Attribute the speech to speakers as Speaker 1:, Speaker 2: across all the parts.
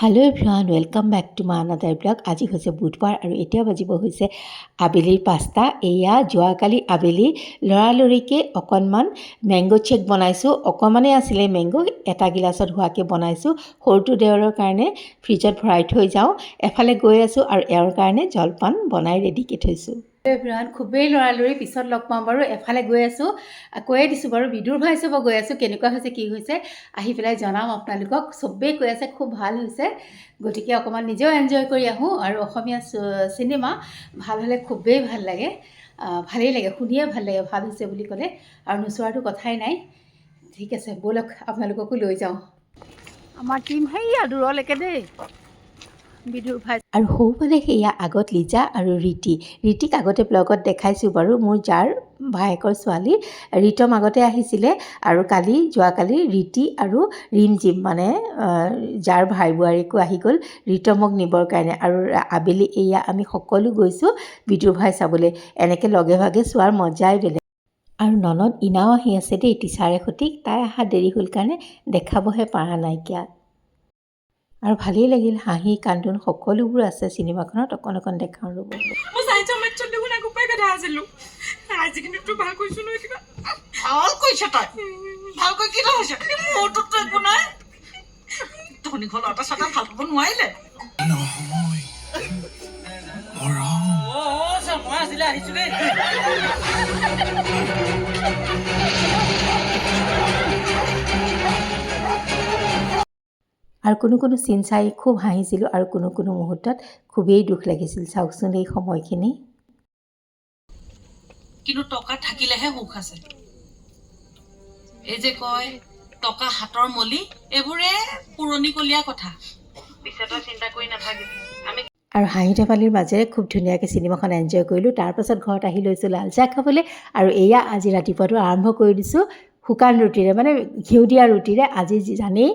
Speaker 1: Hello' everyone, welcome back to my another blog. আজি হৈছে বুধবাৰ আৰু এতিয়া বাজিব হৈছে আবেলিৰ 5টা। এয়া যোৱাকালি আবেলি লৰালৰিকৈ অকণমান মেংগ' চেক বনাইছোঁ। অকণমানেই আছিলে মেংগ', এটা গিলাচত হোৱাকৈ বনাইছোঁ। সৰুটো দেওৰৰ কাৰণে ফ্ৰিজত ভৰাই থৈ যাওঁ। এফালে গৈ আছোঁ আৰু এওঁৰ কাৰণে জলপান বনাই ৰেডিকৈ থৈছোঁ। এভৰিৱান, খুবেই লৰালৰি, পিছত লগ পাম বাৰু। এফালে গৈ আছোঁ, কৈয়ে দিছোঁ বাৰু, বিদুৰ ভাই চাব গৈ আছোঁ। কেনেকুৱা হৈছে কি হৈছে আহি পেলাই জনাম আপোনালোকক। চবেই কৈ আছে খুব ভাল হৈছে, গতিকে অকণমান নিজেও এনজয় কৰি আহোঁ। আৰু অসমীয়া চিনেমা ভাল হ'লে খুবেই ভাল লাগে, ভালেই লাগে, শুনিয়ে ভাল লাগে ভাল হৈছে বুলি ক'লে, আৰু নোচোৱাটো কথাই নাই। ঠিক আছে, ব'লক আপোনালোককো লৈ যাওঁ। আমাৰ টীম সেয়া দূৰলৈকে দেই, বিদুৰ ভাই। আৰু সৌফালে সেয়া আগত লিজা আৰু ৰীতিক আগতে ব্লগত দেখাইছোঁ বাৰু, মোৰ যাৰ ভায়েকৰ ছোৱালী ৰীতম আগতে আহিছিলে। আৰু যোৱাকালি ৰীতি আৰু ৰিমজিম মানে যাৰ ভাই বোৱাৰীকো আহি গ'ল ৰীতমক নিবৰ কাৰণে। আৰু আবেলি এয়া আমি সকলো গৈছোঁ বিদুৰ ভাই চাবলৈ। এনেকৈ লগে ভাগে চোৱাৰ মজাই বেলেগ। আৰু ননদ ইনাও আহি আছে দেই, টিচাৰে সৈতে। তাই অহা দেৰি হ'ল কাৰণে দেখাবহে পৰা নাইকিয়া। আৰু ভালেই লাগিল, হাঁহি কান্দোন সকলোবোৰ আছে চিনেমাখনত। অকণ অকণ দেখাওঁ ৰ'ব। আৰু কোনো চিন চাই খুব হাঁহিছিলোঁ আৰু কোনো মুহূৰ্তত খুবেই দুখ লাগিছিল। চাওকচোন এই সময়খিনি।
Speaker 2: কিন্তু টকা থাকিলেহে সুখ আছে। এই যে কয় টকা হাতৰ মলি, এইবোৰে পুৰণিকলীয়া কথা, পিছে তই চিন্তা কৰি নাথাকিবি।
Speaker 1: আৰু হাঁহি ধেমালিৰ মাজেৰে খুব ধুনীয়াকৈ চিনেমাখন এনজয় কৰিলোঁ। তাৰপাছত ঘৰত আহি লৈছোঁ লাল চাহ খাবলৈ। আৰু এয়া আজি ৰাতিপুৱাটো আৰম্ভ কৰি দিছোঁ শুকান ৰুটিৰে, মানে ঘিউ দিয়া ৰুটিৰে। আজি জানেই,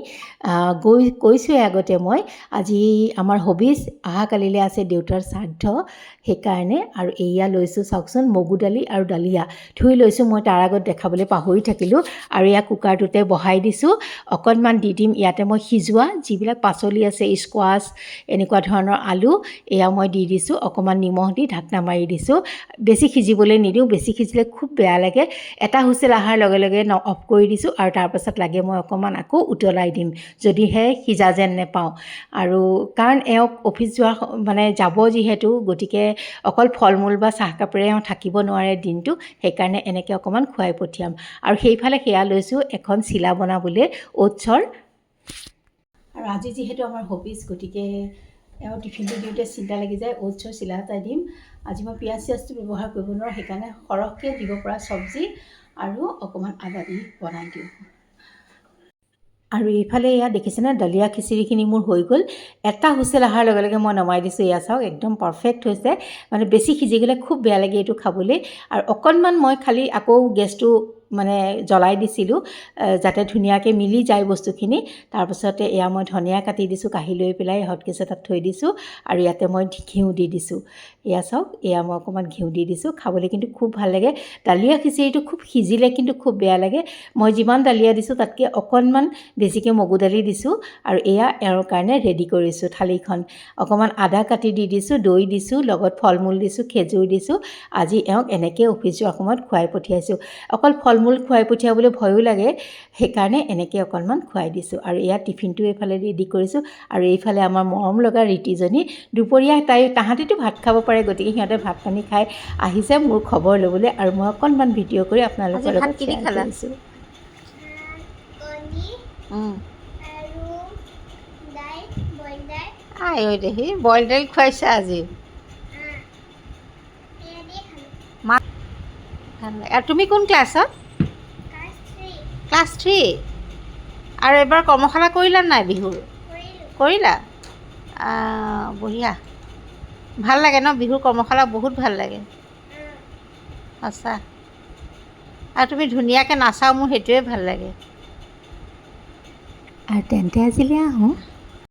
Speaker 1: কৈছোঁৱেই আগতে মই, আজি আমাৰ হবিজ, অহাকালিলৈ আছে দেউতাৰ শ্ৰাদ্ধ, সেইকাৰণে। আৰু এয়া লৈছোঁ চাওকচোন, মগু দালি আৰু ডালিয়া ধুই লৈছোঁ। মই তাৰ আগত দেখাবলৈ পাহৰি থাকিলোঁ। আৰু এয়া কুকাৰটোতে বহাই দিছোঁ। অকণমান দি দিম ইয়াতে মই সিজোৱা যিবিলাক পাচলি আছে, স্কোৱাছ, এনেকুৱা ধৰণৰ আলু, এয়া মই দি দিছোঁ। অকণমান নিমখ দি ঢাকনা মাৰি দিছোঁ। বেছি সিজিবলৈ নিদিওঁ, বেছি সিজিলে খুব বেয়া লাগে। এটা হুইচেল অহাৰ লগে লগে অফ কৰি দিছোঁ। আৰু তাৰপাছত লাগে মই অকণমান আকৌ উতলাই দিম, যদিহে সিজা যেন নেপাওঁ। আৰু কাৰণ এওঁক অফিচ যাব যিহেতু, গতিকে অকল ফল মূল বা চাহকাপেৰে এওঁ থাকিব নোৱাৰে দিনটো, সেইকাৰণে এনেকৈ অকণমান খুৱাই পঠিয়াম। আৰু সেইফালে সেয়া লৈছোঁ এখন চিলা বনাবলৈ অ'টছৰ। আৰু আজি যিহেতু আমাৰ হবিজ, গতিকে এওঁ টিফিনটো দিওঁতে চিন্তা লাগি যায়। অ'টছৰ চিলা এটা দিম। আজি মই পিঁয়াজ চিয়াজটো ব্যৱহাৰ কৰিব নোৱাৰোঁ, সেইকাৰণে সৰহকৈ দিব পৰা চব্জি আৰু অকণমান আদা দি বনাই দিওঁ। আৰু এইফালে এয়া দেখিছেনে, দলিয়া খিচিৰিখিনি মোৰ হৈ গ'ল। এটা হুইচেল অহাৰ লগে লগে মই নমাই দিছোঁ। এয়া চাওক, একদম পাৰফেক্ট হৈছে। মানে বেছি সিজি গ'লে খুব বেয়া লাগে এইটো খাবলৈ। আৰু অকণমান মই খালি আকৌ গেছটো জ্বলাই দিছিলোঁ, যাতে ধুনীয়াকৈ মিলি যায় বস্তুখিনি। তাৰপিছতে এয়া মই ধনিয়া কাটি দিছোঁ, কাঢ়ি লৈ পেলাই হটকেছ এটাত থৈ দিছোঁ। আৰু ইয়াতে মই ঘিউ দি দিছোঁ। এয়া চাওক, এয়া মই অকণমান ঘিউ দি দিছোঁ। খাবলৈ কিন্তু খুব ভাল লাগে। দালিয়া খিচিৰিটো খুব সিজিলে কিন্তু খুব বেয়া লাগে। মই যিমান দালিয়া দিছোঁ তাতকৈ অকণমান বেছিকৈ মগু দালি দিছোঁ। আৰু এয়া এওঁৰ কাৰণে ৰেডি কৰিছোঁ থালিখন। অকণমান আদা কাটি দি দিছোঁ, দৈ দিছোঁ, লগত ফল মূল দিছোঁ, খেজুৰ দিছোঁ। আজি এওঁক এনেকৈ অফিচ যোৱাৰ সময়ত খুৱাই পঠিয়াইছোঁ। অকল ফল মূল খুৱাই পঠিয়াবলৈ ভয়ো লাগে, সেইকাৰণে এনেকৈ অকণমান খুৱাই দিছোঁ। আৰু এয়া টিফিনটো এইফালে ৰেডি কৰিছোঁ। আৰু এইফালে আমাৰ মৰম লগা ৰীতিজনী, দুপৰীয়া তাহাঁতিতো ভাত খাব পাৰে, গতিকে সিহঁতে ভাত পানী খাই আহিছে মোৰ খবৰ ল'বলৈ। আৰু মই অকণমান ভিডিঅ' কৰি আপোনালোকৰ লগত শ্বেয়াৰ কৰিছোঁ। দেহি বইল দাইল খুৱাইছে আজি। আৰু তুমি কোন ক্লাছত? ক্লাছ 3। আৰু এবাৰ কৰ্মশালা কৰিলা নাই বিহুৰ? কৰিলা? বঢ়িয়া, ভাল লাগে ন বিহুৰ কৰ্মশালা, বহুত ভাল লাগে সঁচা। আৰু তুমি ধুনীয়াকৈ নাচাও, মোৰ সেইটোৱে ভাল লাগে। আৰু তেন্তে আজিলৈ আহোঁ।